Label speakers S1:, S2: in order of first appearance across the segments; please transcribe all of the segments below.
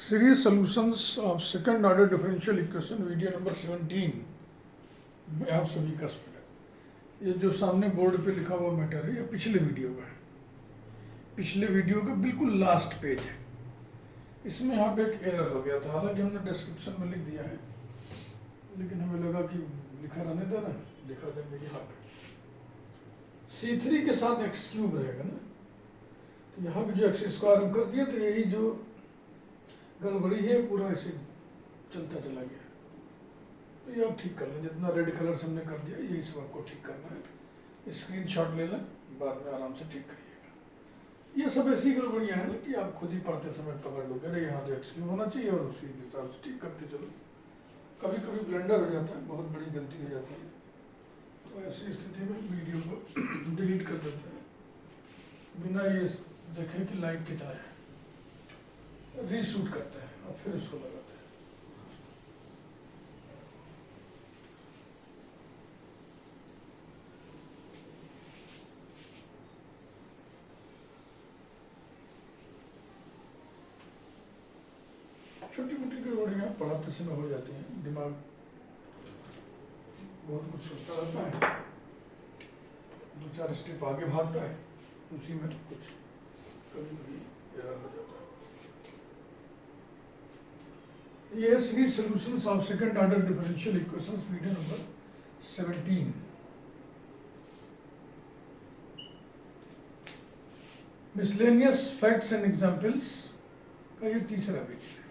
S1: Series solutions of second order differential equation video number 17 में आप सभी का स्वागत। ये जो सामने बोर्ड पे लिखा हुआ मैटर है ये पिछले वीडियो का है, पिछले वीडियो का बिल्कुल लास्ट पेज है। इसमें यहाँ पे एक एरर हो गया था, हालांकि हमने डिस्क्रिप्शन में लिख दिया है, लेकिन हमें लगा कि लिखा रहने दे रहा है, दिखा देंगे। यहाँ पे C3 के साथ एक्स क्यूब रहेगा ना, तो यहाँ पे जो एक्स स्क्वायर हम कर दिया, तो यही जो गड़बड़ी है पूरा ऐसे चलता चला गया। तो ये आप ठीक कर लें, जितना रेड कलर से हमने कर दिया यही सब आपको ठीक करना है। स्क्रीनशॉट ले लें, बाद में आराम से ठीक करिएगा। ये सब ऐसी गड़बड़ियाँ हैं ना कि आप खुद ही पढ़ते समय पकड़ लोगे, अरे यहाँ तो एक्स क्यूब होना चाहिए, और उसी हिसाब से ठीक करते चलो। कभी कभी ब्लेंडर हो जाता है, बहुत बड़ी गलती हो जाती है, तो ऐसी स्थिति में वीडियो को डिलीट कर देते हैं बिना ये देखें कि लाइव कितना है। रीशूट करते हैं और फिर उसको लगाते हैं। छोटी मोटी गड़बड़ियाँ पढ़ाते समय हो जाती हैं, दिमाग बहुत कुछ सोचता रहता है, दो चार स्टेप आगे भागता है, उसी में कुछ कभी कभी एरर हो जाता है। ये series solutions of second order differential equations video number 17। Miscellaneous facts and examples का ये तीसरा वीडियो है।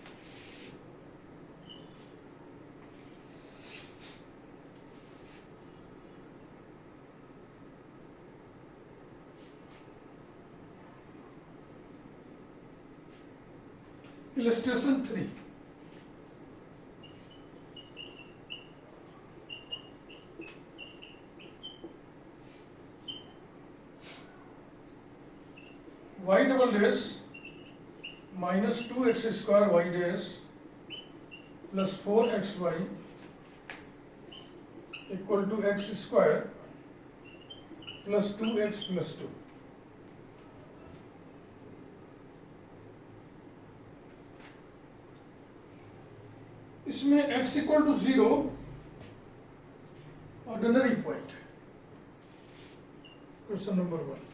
S1: Illustration 3। y double dash minus 2x square y dash plus 4xy equal to x square plus 2x plus 2। इसमें x equal to 0 ordinary point है, question number 1।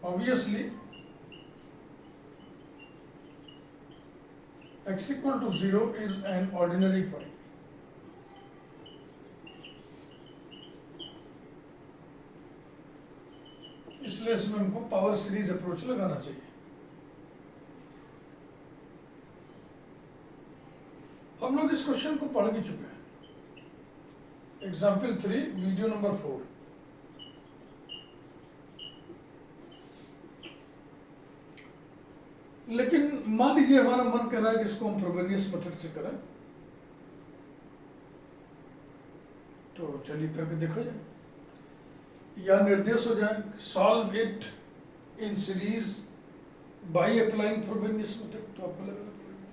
S1: Obviously, x equal to 0 is an ordinary point. इसलिए इसमें हमको power series approach लगाना चाहिए। हम लोग इस क्वेश्चन को पढ़ भी चुके हैं। Example 3 video number 4। लेकिन मान लीजिए हमारा मन कर रहा है कि इसको हम फ्रोबेनियस मेथड से करें, तो चलिए करके देखा जाए, या निर्देश हो जाए solve it in series by applying Frobenius method. तो आपको लगाना पड़ेगा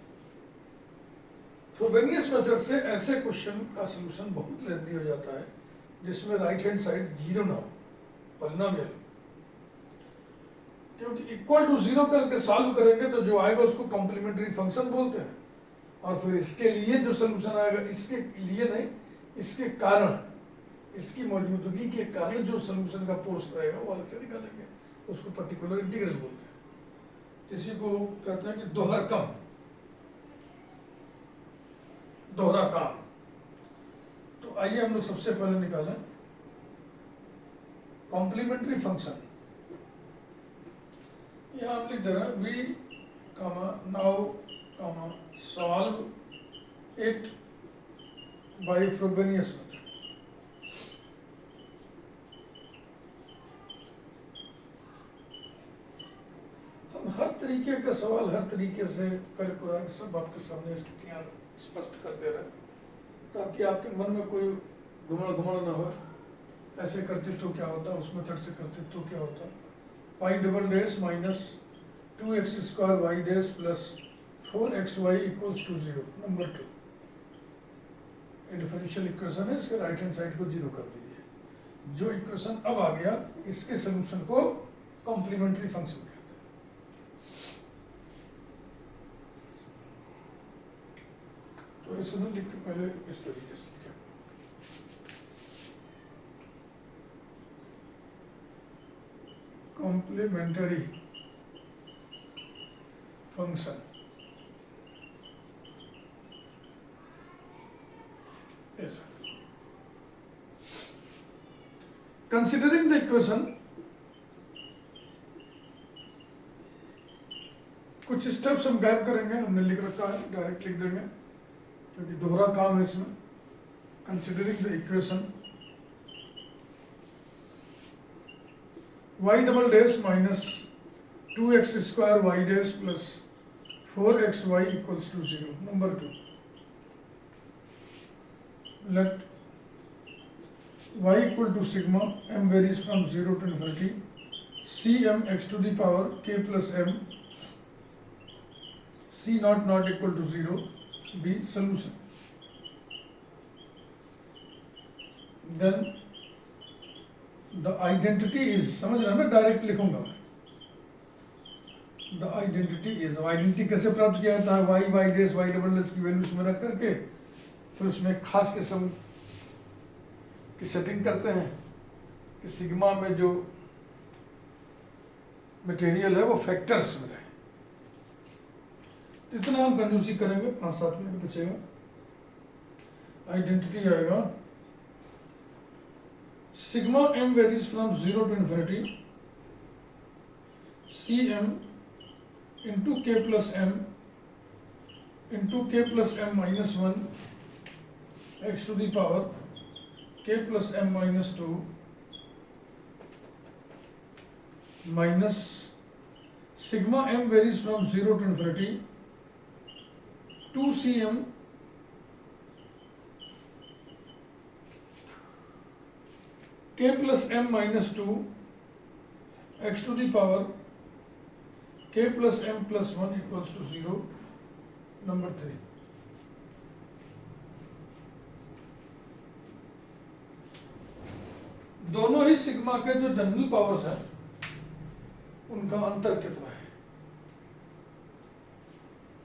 S1: फ्रोबेनियस मेथड से ऐसे क्वेश्चन का सलूशन बहुत लेंदी हो जाता है जिसमें राइट हैंड साइड 0 ना हो, पॉलिनोमियल, क्योंकि इक्वल टू 0 करके सॉल्व करेंगे तो जो आएगा उसको कॉम्प्लीमेंट्री फंक्शन बोलते हैं, और फिर इसके लिए जो सलूशन आएगा, इसके लिए नहीं, इसके कारण, इसकी मौजूदगी के कारण जो सलूशन का पोर्शन रहेगा वो अलग से निकालेंगे, उसको पर्टिकुलर इंटीग्रल बोलते हैं। इसी को कहते हैं कि दोहर कम, दोहरा काम। तो आइए हम लोग सबसे पहले निकालें कॉम्प्लीमेंट्री फंक्शन। यहाँ हम लिख दे रहे हैं we comma now comma solve it by Frobenius method. हम हर तरीके का सवाल हर तरीके से कर कुरान सब आपके सामने स्थितियाँ स्पष्ट कर दे रहे हैं, ताकि आपके मन में कोई घुमड़ ना हो, ऐसे करते तो क्या होता, उस मेथड से करते तो क्या होता। y double dash minus 2x square y dash plus 4xy equals to 0। Number 2 ये डिफरेंशियल इक्वेशन है, इसके राइट हैंड साइड को 0 कर दीजिए। जो इक्वेशन अब आ गया, इसके सोल्यूशन को कॉम्प्लीमेंट्री फंक्शन कहते हैं। तो ऐसे ना लिख के पहले इस तरीके से लिखे, कॉम्प्लीमेंट्री फंक्शन ऐसा। कंसिडरिंग द इक्वेशन, कुछ स्टेप्स हम गैप करेंगे, हमने लिख रखा है, डायरेक्ट लिख देंगे क्योंकि दोहरा काम है इसमें। Considering the equation y double dash minus 2x square y dash plus 4xy equals to 0। Number 2, let y equal to sigma m varies from 0 to infinity cm x to the power k plus m c not equal to 0 be solution। then the identity is, समझ रहे हैं, मैं direct लिखूंगा। the identity is, identity कैसे प्राप्त किया जाता है, y dash y double dash की वैल्यू उसमें रख करके फिर उसमें खास किस्म की सेटिंग करते हैं कि सिग्मा में जो मटेरियल है वो फैक्टर्स में रहे। इतना हम कंजूसी करेंगे, 5-7 मिनट बचेगा। आइडेंटिटी आएगा sigma m varies from 0 to infinity cm into k plus m minus 1 x to the power k plus m minus 2 minus sigma m varies from 0 to infinity 2cm k plus m minus 2 x to the power k plus m plus 1 equals to 0। Number 3, दोनों ही sigma के जो general powers हैं उनका अंतर कितना है।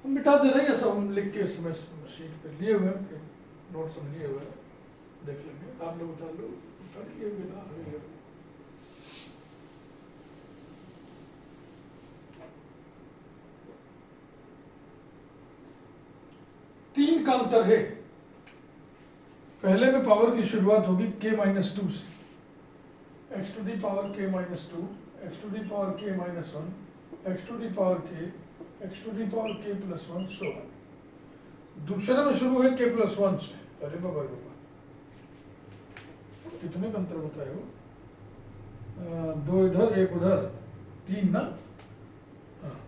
S1: हम मिटा दे रहे हैं, सब हम लिख के इसमें शीट पे लिए हुए हैं, नोट्स हम लिए हुए हैं, देख लेंगे। आप लोग उतार लो, उतार लिए हुए। तीन का अंतर है। पहले में पावर की शुरुआत होगी k माइनस 2 से, x to the power k minus 2, x to the power k minus 1, x to the power k, x to the power k plus 1 so on. दूसरे में शुरू है k प्लस 1 से। अरे बाबा कितने का अंतर बताए हो, 2 इधर 1 उधर, 3 ना। हाँ,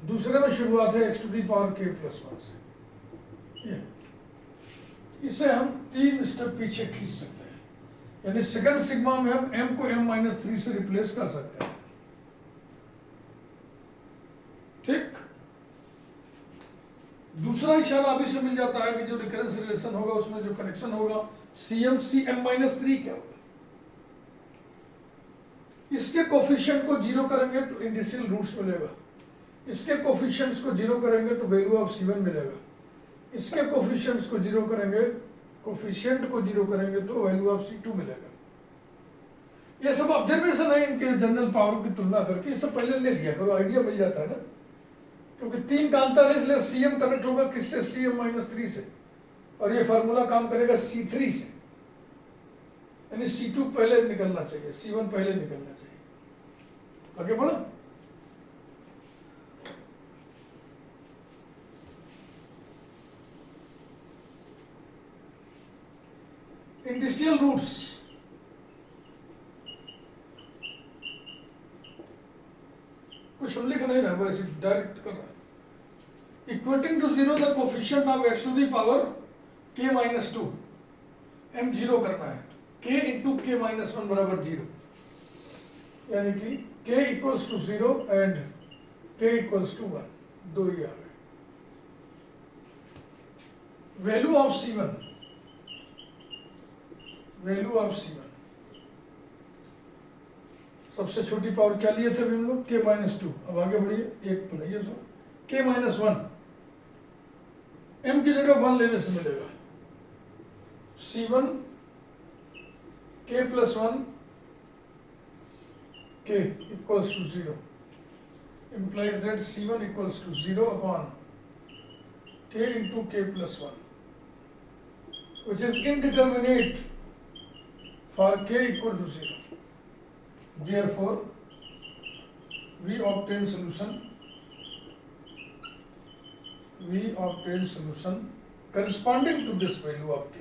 S1: दूसरे में शुरुआत है x to the power k plus 1 से। इसे हम 3 स्टेप पीछे खींच सकते हैं, यानी सेकंड सिग्मा में हम m को m माइनस 3 से रिप्लेस कर सकते हैं। ठीक, दूसरा इशारा अभी से मिल जाता है कि जो रिकरेंस रिलेशन होगा उसमें जो कनेक्शन होगा cm माइनस 3 क्या होगा। इसके कोफिशिएंट को 0 करेंगे तो इंडिशियल रूट्स मिलेगा, इसके कोफिशिएंट्स को 0 करेंगे तो वैल्यू ऑफ c1 मिलेगा, इसके कोफिशिएंट्स को 0 करेंगे, कोफिशिएंट को 0 करेंगे तो वैल्यू ऑफ c2 मिलेगा। ये सब ऑब्जर्वेशन है इनके जनरल पावर की तुलना करके, ये सब पहले ले लिया करो, आइडिया मिल जाता है ना। क्योंकि 3 का अंतर है इसलिए cm कनेक्ट होगा किससे, cm माइनस 3 से, और ये फार्मूला काम करेगा c3 से, यानी c2 पहले निकलना चाहिए, c1 पहले निकलना चाहिए। आगे बढ़ो। इंडिशियल रूट्स, कुछ हम लिख नहीं रहे, वैसे डायरेक्ट कर रहे हैं। Equating to 0 the coefficient of x to the power k minus 2, m 0 करना है, k इंटू k माइनस 1 बराबर 0, यानी कि k equals to 0 and k equals to 1, दो ही आ गए। Value of c1, value of c1, सबसे छोटी पावर क्या लिए थे हम लोग, k माइनस 2। अब आगे बढ़िए, एक बनाइए, k माइनस 1, m की जगह 1 लेने से मिलेगा C1 k plus 1 k equals to 0, implies that C1 equals to 0 upon k into k plus 1, which is indeterminate for k equal to 0. Therefore, we obtain solution corresponding to this value of k,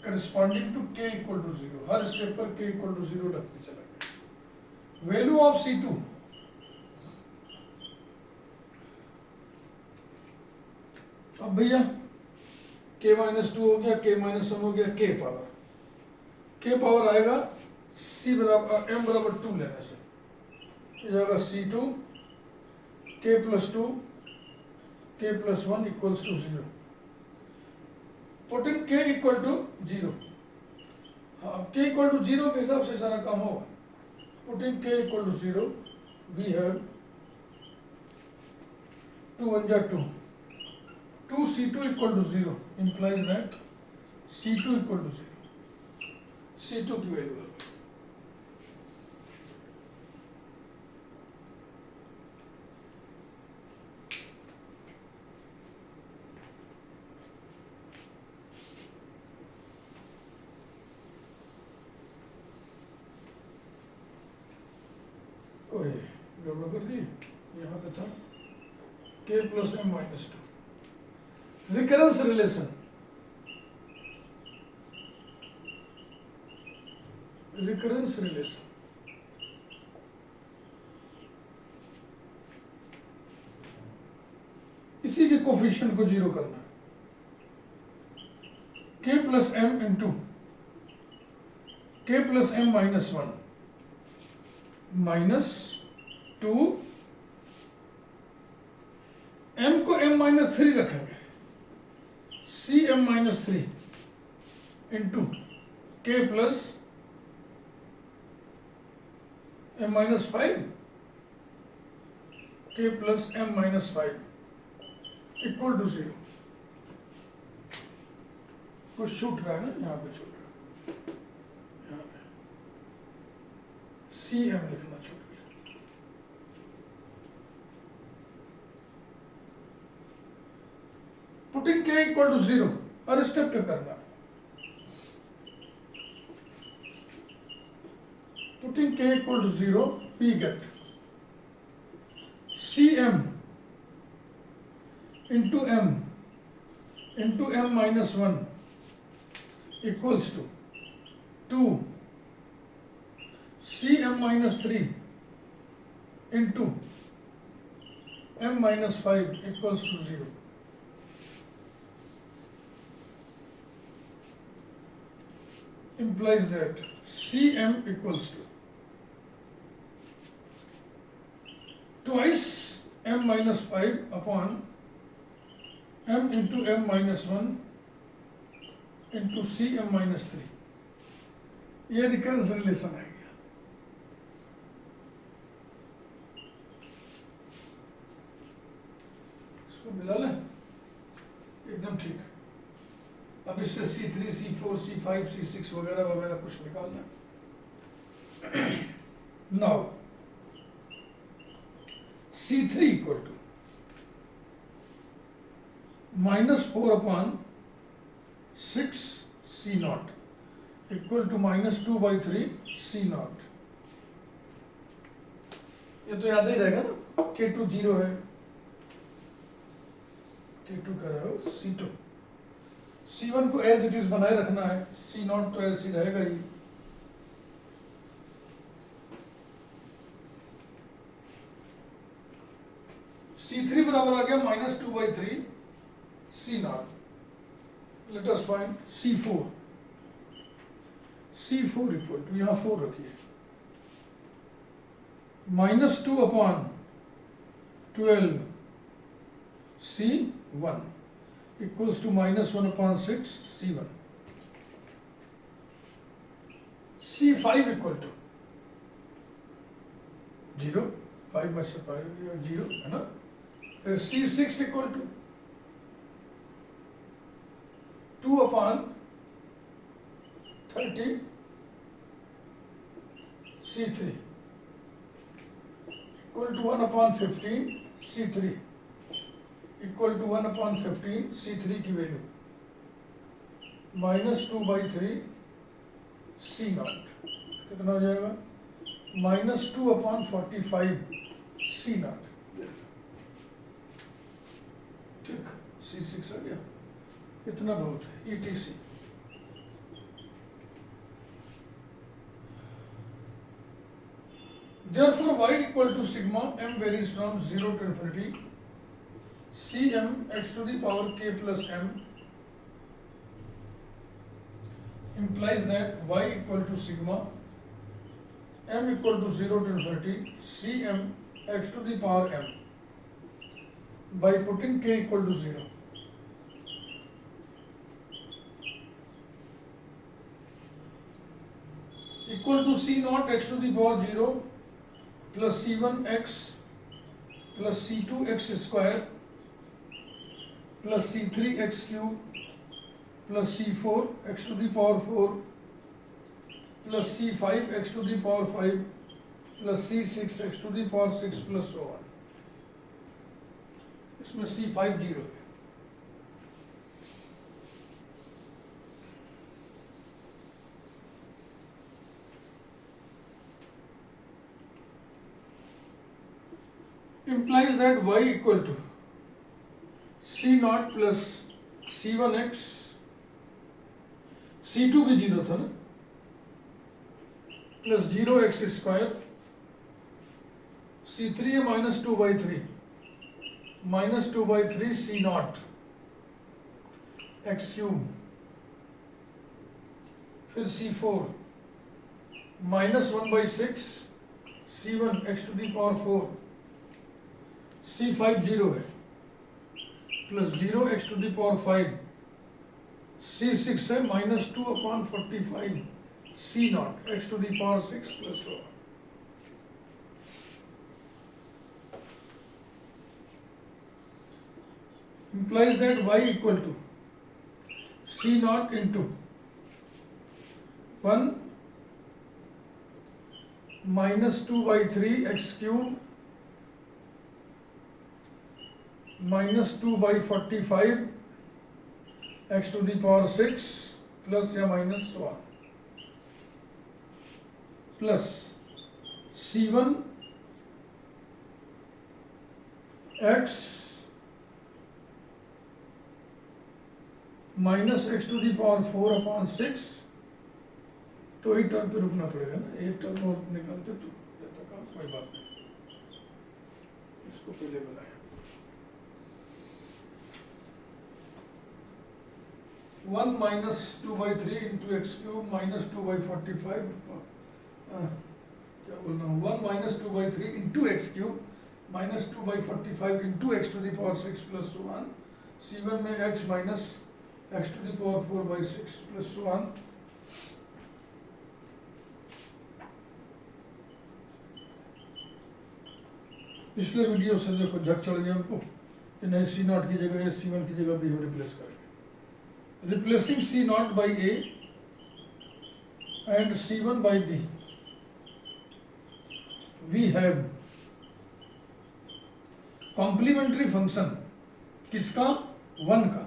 S1: corresponding to k equal to 0. Her step पर k equal to 0 रखते चला गया. Value of C2 अब भैया k minus 2 हो गया, k minus 1 हो गया, k पावर आएगा c बराबर m बराबर 2 लेने से, ये जाएगा C2 k plus 2 k plus 1 equals to 0. Putting k equal to 0, k equal to 0 के हिसाब से सारा काम होगा. Putting k equal to 0, we have 2 1 2. 2 C2 equal to 0 implies that C2 equal to 0. C2 की वैल्यू है. गड़बड़ कर दी, यहाँ पे था k plus m minus 2. Recurrence relation, इसी के कोफिशिएंट को 0 करना है. k plus m into k plus m minus 1 minus 2, m को m minus 3 रखेंगे, cm minus 3 into k plus m minus 5, k plus m minus 5 equal to 0. कुछ छूट रहा है ना, यहाँ पे छूट रहा है, यहाँ पे cm लिखना छूट गया. Putting k equal to 0, her step पे करना. Putting k equal to 0, we get Cm into m minus 1 equals to 2 Cm minus 3 into m minus 5 equals to 0. Implies that Cm equals to twice m minus 5 upon m into m minus 1 into Cm minus 3. ये recurrence relation है. इसको मिला लें, एकदम ठीक है. अब इससे C3, C4, C5, C6 वगैरह वगैरह कुछ निकालना. Now C3 equal to -4 upon 6 C0 equal to -2/3 C0. ये तो याद ही रहेगा ना, K2 0 है, K2 कर रहे हो C2. C1 को एज इट इज बनाए रखना है, C0 तो ऐसे ही रहेगा ही. C3 बराबर आ गया -2/3 C0. Let us find C4. C4 equal to, यहाँ 4 रखिए, -2 upon 12 C1 equals to -1 upon 6 C1. C5 equal to 0, 5 में से 0 है ना। फिर C6 equal to 2/30 C3 equal to 1/15 C3 equal to 1/15 C3 की वैल्यू -2/3 C0 कितना हो जाएगा -2/45 C0। ठीक, C6 आ गया, इतना बहुत है ETC। Therefore, y equal to sigma m varies from 0 to infinity Cm x to the power k plus m implies that y equal to sigma m equal to 0 to infinity Cm x to the power m by putting k equal to 0. Equal to C0 x to the power 0 plus C1 x plus C2 x square plus C3 x cube plus C4 x to the power 4 plus C5 x to the power 5 plus C6 x to the power 6 plus so on. इसमें C5 0 है। Implies that y equal to C0 plus C1x, C2 भी 0 था ना, plus 0x square, C3 है -2/3 C0 x cube, फिर C4 -1/6 C1 x to the power 4, C5 0 है, plus 0x to the power 5, C6 है -2/45 C0 x to the power 6 plus 4. Implies that y equal to C0 into 1 -2/3 x cube -2/45 x to the power 6 plus या minus 1 plus C1 x minus x to the power 4/6। तो एक term पे रुकना पड़ेगा ना, एक term और निकालते तो जाता काम, कोई बात नहीं, इसको पहले बनाए। 1 -2/3 into x cube -2/45 क्या बोल रहा हूँ, 1 -2/3 into x cube -2/45 into x to the power 6 plus 1, C1 में x minus x to the power 4/6 plus 1, पिछले वीडियो से देखो झक चढ़ गया उनको कि नहीं C0 की जगह C1 की जगह B हम रिप्लेस करेंगे। Replacing C0 by A and C1 by B, we have complementary function किसका, 1 का।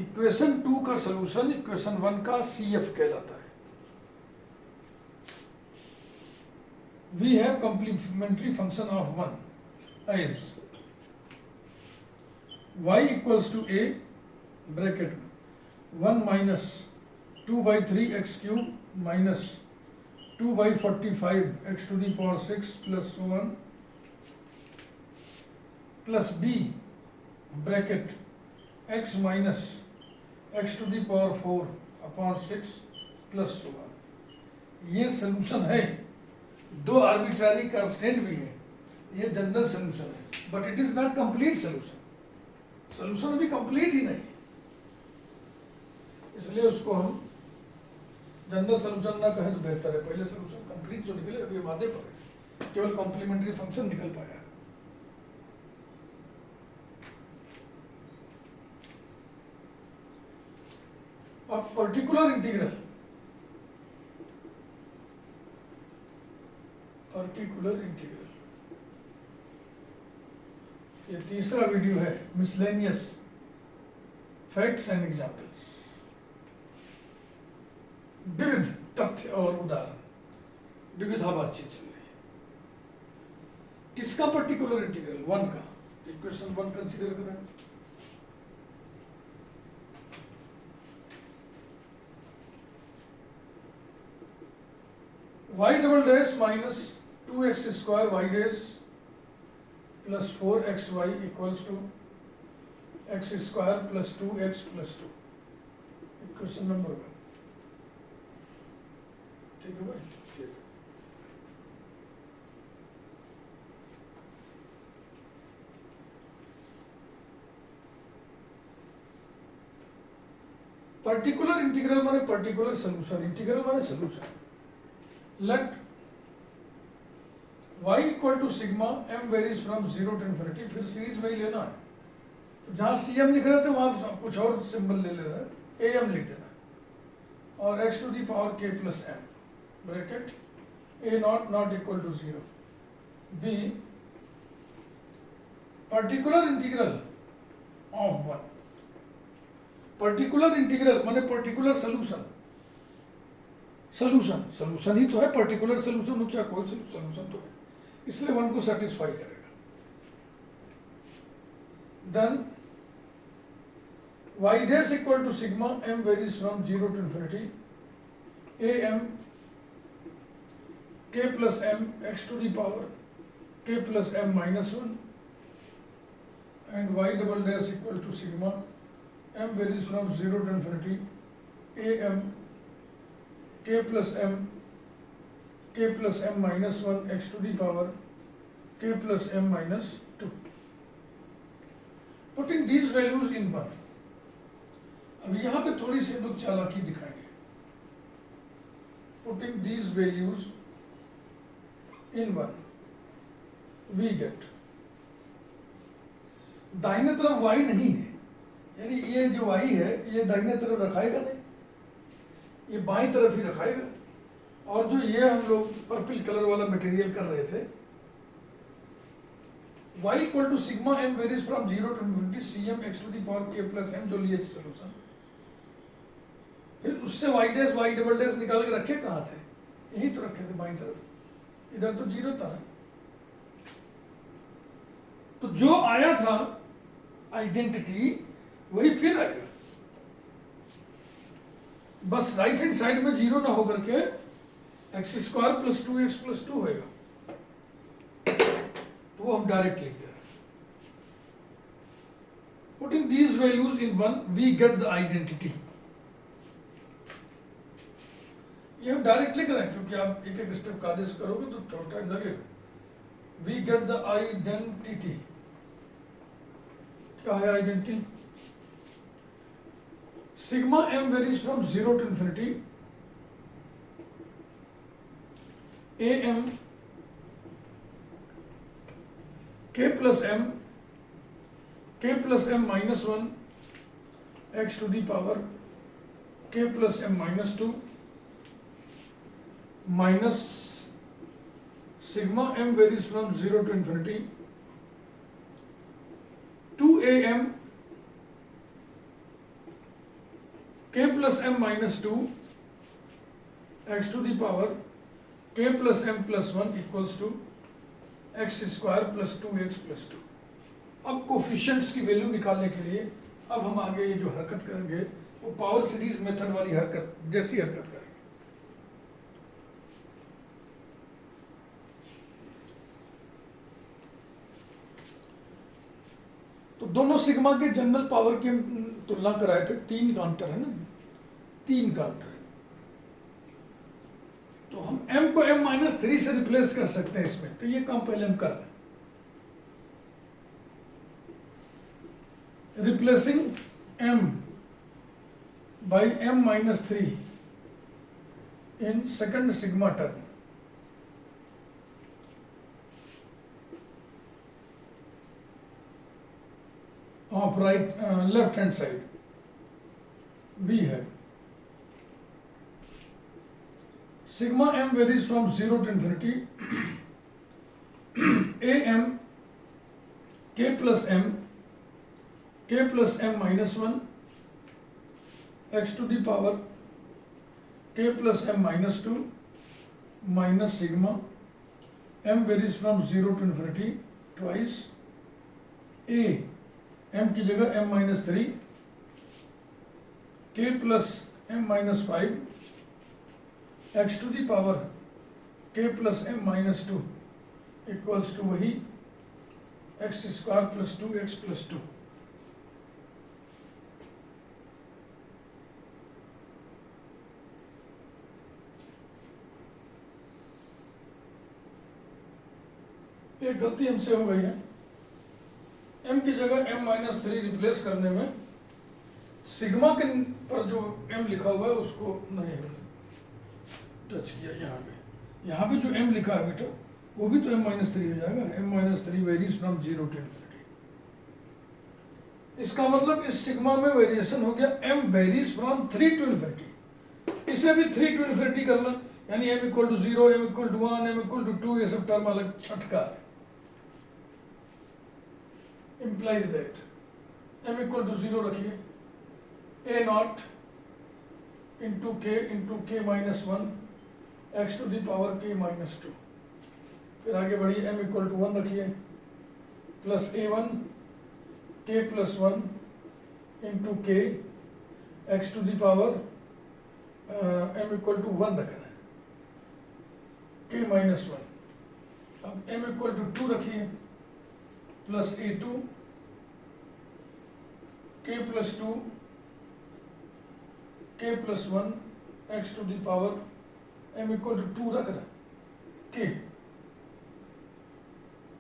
S1: इक्वेशन 2 का सलूशन इक्वेशन 1 का CF कहलाता है। We have complementary function of 1 as y equals to A bracket 1 minus 2/3 x cube minus 2/45 x to the power 6 plus 1 plus b bracket x minus x to the power 4/6 plus 1। ये solution है, दो arbitrary constant भी है, ये general solution है, but it is not complete solution. Solution अभी complete ही नहीं, इसलिए उसको हम जनरल सलूशन ना कहें तो बेहतर है। पहले सलूशन कंप्लीट जो निकले अभी वादे पर है, केवल कॉम्प्लीमेंट्री फंक्शन निकल पाया। अब पर्टिकुलर इंटीग्रल, ये तीसरा वीडियो है, मिसलेनियस फैक्ट्स एंड एग्जाम्पल्स, विविध तथ्य और उदाहरण, विविधा बातचीत चल रही है। किसका पर्टिकुलर इंटीग्रल? 1 का। इक्वेशन 1 कंसीडर करें। y double dash minus 2x square y dash plus 4xy equals to x square plus 2x plus 2, equation number 1। ठीक है भाई, ठीक है। पर्टिकुलर इंटीग्रल माने पर्टिकुलर सोल्यूशन, इंटीग्रल माने solution. Let y equal to sigma m varies from 0 to infinity, फिर series में ही लेना है। तो जहां cm लिख रहे थे वहां कुछ और सिंबल ले रहा है, am लिख देना है, और x to the power k plus m bracket a naught not equal to 0। b particular integral of 1, particular integral माने पर्टिकुलर सोल्यूशन, सोल्यूशन ही तो है, पर्टिकुलर सोल्यूशन हो चाहे कोई सोल्यूशन तो है, इसलिए 1 को सेटिस्फाई करेगा। Then y dash equal to sigma m varies from 0 to infinity am k plus m x to the power k plus m minus 1 and y double dash equal to sigma m varies from 0 to infinity am k plus m minus 1 x to the power k plus m minus 2. Putting these values in 1. अब यहाँ पे थोड़ी सी लोग चालाकी दिखाएंगे। Putting these values in 1, we get दाहिने तरफ y नहीं है, यानी ये जो y है ये दाहिने तरफ रखाएगा नहीं, ये बाईं तरफ ही रखाएगा। और जो ये हम लोग पर्पल कलर वाला मटेरियल कर रहे थे, y equal to sigma m varies from 0 to infinity cm x to the power k plus m, जो लिए थे सोल्यूशन, फिर उससे y dash y double dash निकाल के रखे कहाँ थे? यही तो रखे थे बाईं तरफ, इधर तो 0 था ना। तो जो आया था आइडेंटिटी वही फिर आएगा, बस राइट हैंड साइड में 0 ना होकर के x square plus 2x plus 2 होगा, तो वो हम डायरेक्ट लिख दे रहे हैं। Putting these values in 1 we get the identity. ये हम डायरेक्ट लिख रहे हैं क्योंकि आप एक एक स्टेप का आदेश करोगे तो थोड़ा टाइम लगेगा। We get the identity. क्या है identity? Sigma m varies from 0 to infinity am k plus m minus 1 x to the power k plus m minus 2 minus sigma m varies from 0 to infinity 2am k plus m minus 2 x to the power k plus m plus 1 equals to x square plus 2x plus 2। अब coefficients की value निकालने के लिए अब हम आगे ये जो हरकत करेंगे वो पावर सीरीज मेथड वाली हरकत जैसी हरकत करेंगे। तो दोनों सिग्मा के जनरल पावर की तुलना कराए थे, 3 का अंतर है ना, 3 का अंतर है। तो हम m को m-3 से रिप्लेस कर सकते हैं इसमें, तो ये काम पहले हम कर रहे हैं। Replacing m by m-3 in second sigma term, of right left hand side B है। Sigma M varies from 0 to infinity A M K plus M minus 1 X to the power k plus m minus 2 minus sigma m varies from 0 to infinity twice a m की जगह m minus 3 k plus m minus 5 x to the power k plus m minus 2 equals to वही x square plus 2x plus 2। एक गलती हमसे हो गई है, m की जगह m माइनस 3 रिप्लेस करने में सिग्मा के पर जो m लिखा हुआ है उसको नहीं टच किया। यहाँ पे जो m लिखा है बेटा वो भी तो m माइनस 3 हो जाएगा। m minus 3 varies from 0 to infinity। इसका मतलब इस सिग्मा में वेरिएशन हो गया m varies from 3 to infinity। इसे भी 3 to infinity करना, यानी m equal to 0, m equal to 1, m equal to 2, ये सब टर्म अलग छटका है। implies that m equal to 0 रखिए, a naught into k minus 1 x to the power k minus 2। फिर आगे बढ़िए, m equal to 1 रखिए plus a1 k plus 1 into k x to the power m equal to 1 रखना है, k minus 1। अब m equal to 2 रखिए plus a2 k plus 2 k plus 1 x to the power m equal to 2 रख रहा k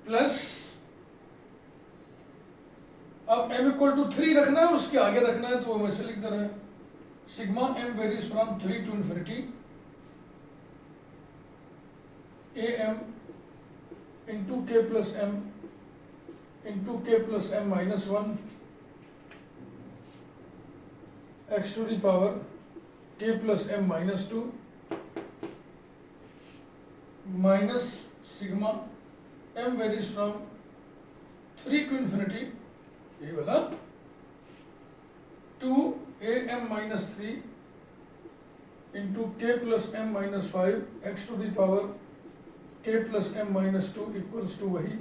S1: plus अब m equal to 3 रखना है, उसके आगे रखना है तो वो वैसे लिख दे रहे हैं। Sigma m varies from 3 to infinity a m into k plus m into k plus m minus 1 x to the power k plus m minus 2 minus sigma m varies from 3 to infinity, ये वाला 2 a m minus 3 into k plus m minus 5 x to the power k plus m minus 2 equals to वही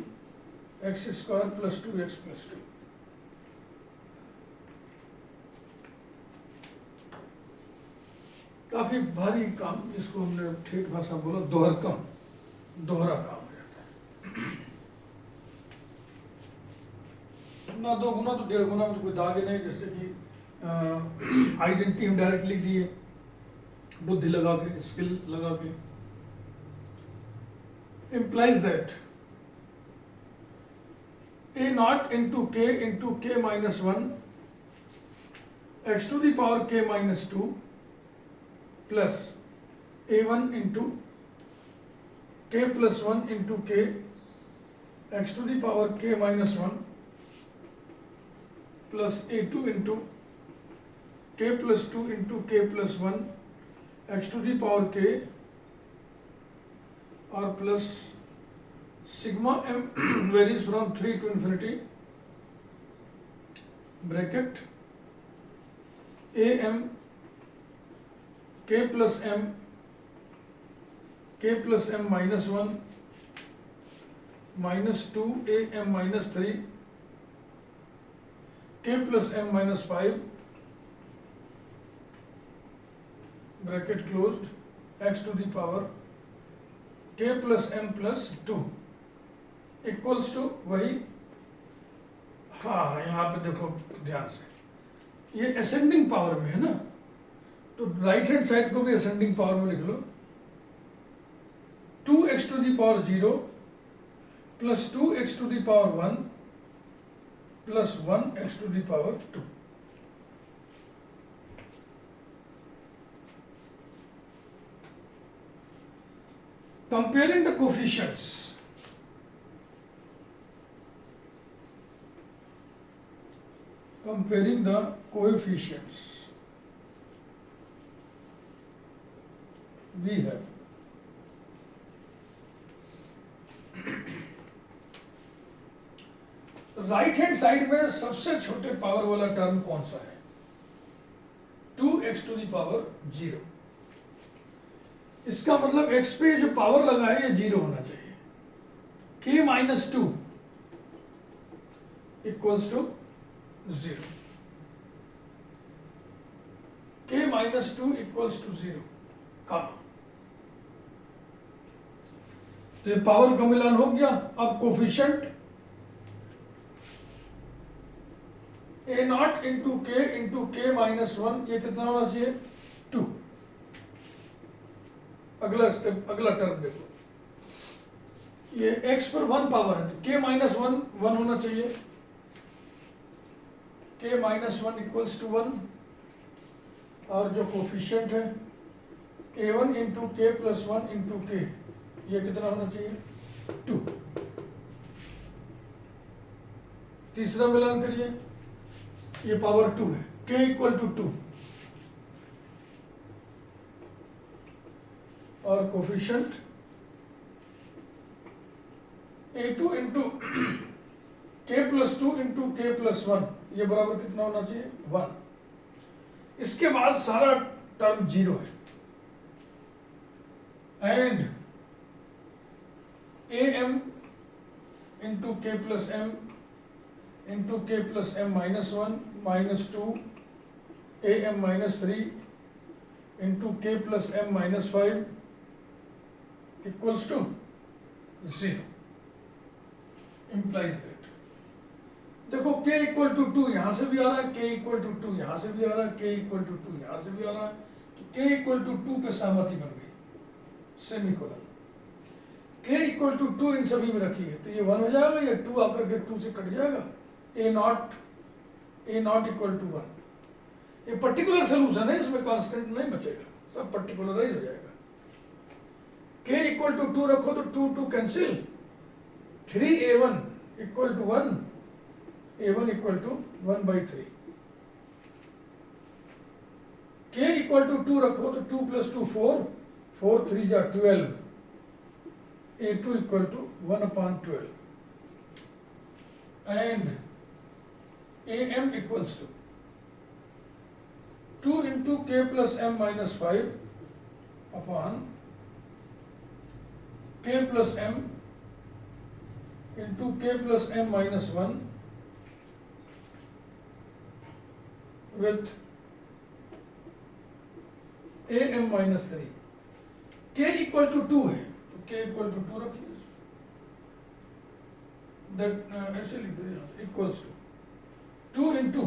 S1: x square plus 2x plus 2। काफी भारी काम, जिसको हमने ठेठ भाषा बोला दोहरा काम हो जाता है। ना 2 गुना तो 1.5 गुना में तो कोई दाग नहीं, जैसे कि आइडेंटिटी हम डायरेक्ट लिख दिए बुद्धि लगा के, स्किल लगा के। implies that a naught into k minus 1 x to the power k minus 2 plus a1 into k plus 1 into k x to the power k minus 1 plus a2 into k plus 2 into k plus 1 x to the power k और plus sigma m varies from 3 to infinity bracket a m k plus m minus 1 minus 2 a m minus 3 k plus m minus 5 bracket closed x to the power k plus m plus 2 equals to वही। हाँ, यहाँ पे देखो ध्यान से, ये ascending power में है ना, तो राइट हैंड साइड को भी असेंडिंग पावर में लिख लो। 2x to the power 0 plus 2x to the power 1 plus 1x to the power 2। Comparing the coefficients, comparing the coefficients we have. Right hand side में सबसे छोटे पावर वाला term कौन सा है? 2x to the power 0। इसका मतलब x पे जो पावर लगा है ये 0 होना चाहिए। k minus 2 equals to 0। k minus 2 equals to 0 का, तो ये पावर का मिलान हो गया। अब कोफिशिएंट a नॉट इंटू के माइनस 1, ये कितना होना चाहिए? 2। अगला स्टेप, अगला टर्म देखो, ये x पर 1 पावर है तो k माइनस 1 होना चाहिए। k माइनस 1 इक्वल्स टू 1, और जो कोफिशिएंट है a1 into K plus 1 into के, ये कितना होना चाहिए? 2। तीसरा मिलान करिए, ये पावर 2 है, k इक्वल टू 2, और coefficient a2 into k plus 2 into K plus 1, ये बराबर कितना होना चाहिए? 1। इसके बाद सारा टर्म 0 है, and am into K plus m into K plus m minus 1 minus 2 am minus 3 into K plus m minus 5 equals to 0 implies that। देखो k इक्वल टू 2 यहां से भी आ रहा है, k इक्वल टू 2 यहां से भी आ रहा है, k इक्वल टू 2 यहां से भी आ रहा है, तो k इक्वल टू 2 पे सहमति बन गई, सेमीकोलन। k इक्वल टू 2 इन सभी में रखी है तो ये 1 हो जाएगा, ये 2 आकर के 2 से कट जाएगा, a नॉट इक्वल टू 1। ये पर्टिकुलर सोल्यूशन है, इसमें कांस्टेंट नहीं बचेगा, सब पर्टिकुलराइज हो जाएगा। k इक्वल टू 2 रखो तो 2 cancel, 3a1 equal to 1, a1 equal to 1/3। k equal to 2 रखो तो 2 प्लस 2 4, 4 3 जा 12, a2 equal to 1/12, and am equals to 2 into K plus m minus 5 upon k plus m into K plus m minus 1 with am minus 3। k equal to 2 है तो k equal to 2 रखिए, that ऐसे लिख दो, equals to 2 into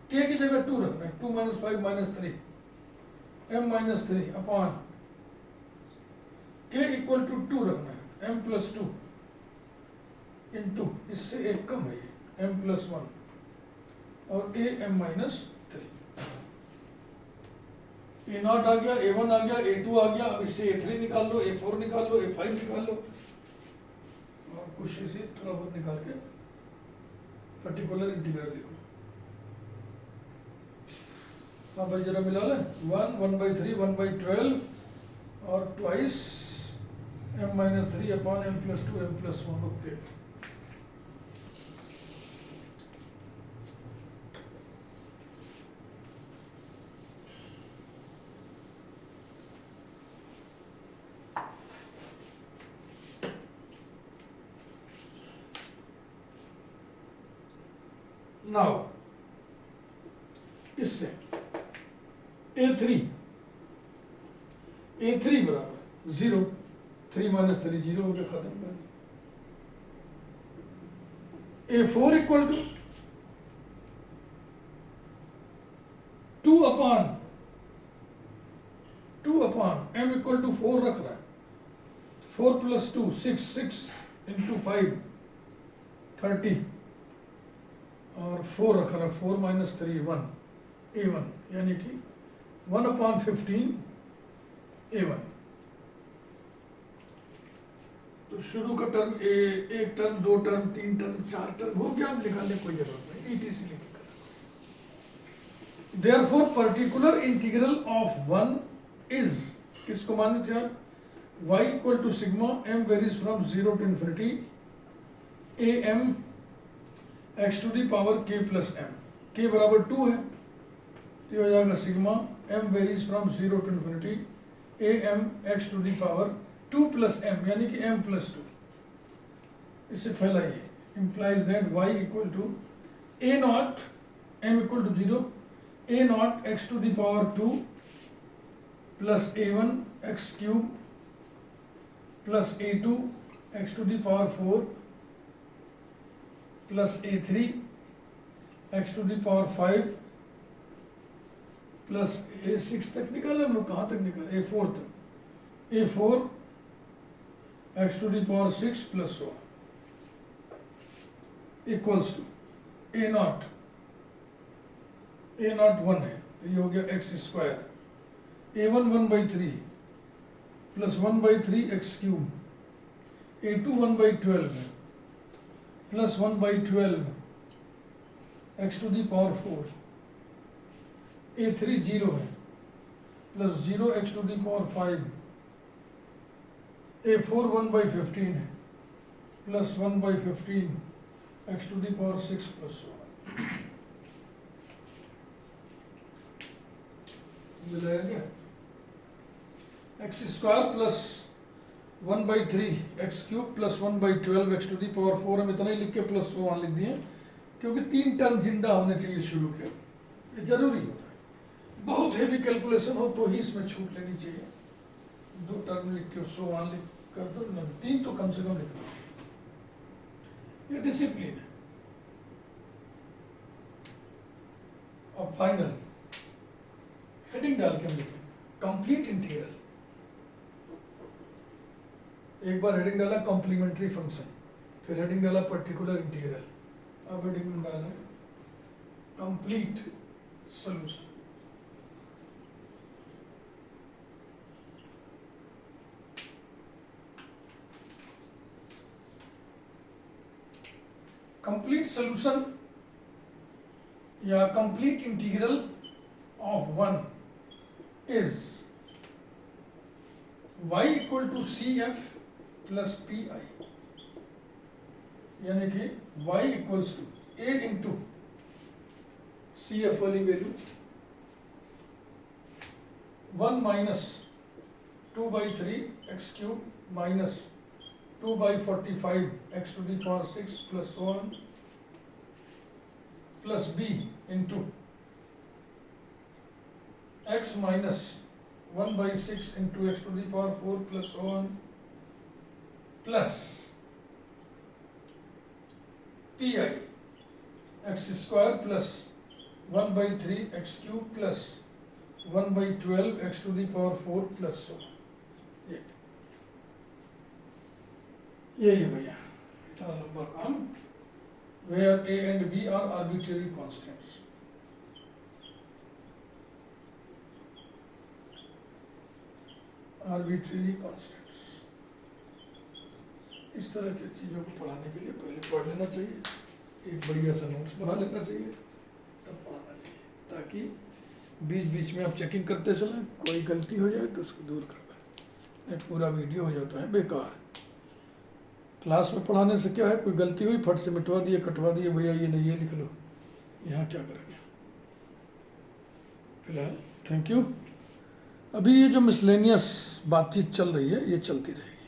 S1: k की जगह 2 रखना है, 2 minus 5 minus 3 m minus 3 upon k equal to 2 रखना है, m प्लस 2 इंटू, इससे एक कम है ये, m प्लस 1 और am माइनस 3। a नॉट आ गया, a1 आ गया, a2 आ गया, अब इससे a3 निकाल लो, a4 निकाल लो, a5 निकाल लो, और कुछ इसे थोड़ा बहुत निकाल के पर्टिकुलर इंटीग्रल लिखो। हाँ भाई जरा मिला लें, 1/3 1/12 और twice m minus 3 upon m plus 2 m plus 1। Okay, now इससे a3 बराबर 0, 3 माइनस 3 0 हो गया, खत्म। a4 equal to 2 upon m equal to 4 रख रहा है, 4 प्लस 2 6 इंटू 5 30 और 4 रख रहा है, 4 माइनस 3 1 a1, यानी कि 1/15 a1। तो शुरू का टर्म एक टर्म, 2 टर्म, 3 टर्म, 4 टर्म हो गया, अब निकालने की कोई जरूरत नहीं, ETC लिखेगा। Therefore particular integral of one is, किसको माने थे आप, y equal to sigma m varies from 0 to infinity a m x to the power k plus m, k बराबर 2 है तो ये हो जाएगा sigma m varies from 0 to infinity a m x to the power 2 plus m, यानी कि m plus 2। इससे फैलाइए, implies that y equal to a not m equal to 0 a nought x to the power 2 plus a1 x cube plus a2 x to the power 4 plus a3 x to the power 5 plus a6 तक निकाले हम लोग, कहाँ तक निकाले, a4 तक, a4 x to the power 6 plus 1 equals to a nought 1 है तो ये हो गया x square, a1 1/3 plus 1/3 x cube, a2 1/12 है plus 1/12 x to the power 4, a3 0 है plus 0 x to the power 5, a4 1/15 है plus 1/15 x to the power 6 plus 1 मिलाया क्या, x square plus 1/3 x cube plus 1/12 x to the power 4, हम इतना ही लिख के plus 1 लिख दिए क्योंकि 3 टर्म जिंदा होने चाहिए शुरू के, ये जरूरी होता है। बहुत हेवी कैलकुलेशन हो तो ही इसमें छूट लेनी चाहिए, 2 टर्म लिख के 100 लिख कर दो, 3 तो कम से कम लिख दो, ये डिसिप्लिन है। और फाइनल हेडिंग डाल के हम लिखें कंप्लीट इंटीग्रल, एक बार हेडिंग डाला कॉम्प्लीमेंट्री फंक्शन, फिर हेडिंग डाला पर्टिकुलर इंटीग्रल, अब हेडिंग में डाला कंप्लीट सॉल्यूशन। कंप्लीट सॉल्यूशन या complete integral of one is y equal to CF plus PI, यानी कि y equals to a into CF वाली value 1 minus 2/3 x cube minus 2/45 x to the power 6 plus 1 plus b into x minus 1/6 into x to the power 4 plus 1 plus P I x square plus 1/3 x cube plus 1/12 x to the power 4 plus 1। ये भैया इतना लंबा काम, where a and b are arbitrary constants. Arbitrary constants, इस तरह की चीज़ों को पढ़ाने के लिए पहले पढ़ लेना चाहिए, एक बढ़िया सा नोट्स बना लेना चाहिए, तब पढ़ाना चाहिए, ताकि बीच बीच में आप चेकिंग करते चलें, कोई गलती हो जाए तो उसको दूर कर दें, नहीं पूरा वीडियो हो जाता है बेकार। क्लास में पढ़ाने से क्या है, कोई गलती हुई फट से मिटवा दिए, कटवा दिए, भैया ये नहीं ये लिख लो, यहाँ क्या करेंगे। फिलहाल थैंक यू। अभी ये जो मिसलेनियस बातचीत चल रही है ये चलती रहेगी।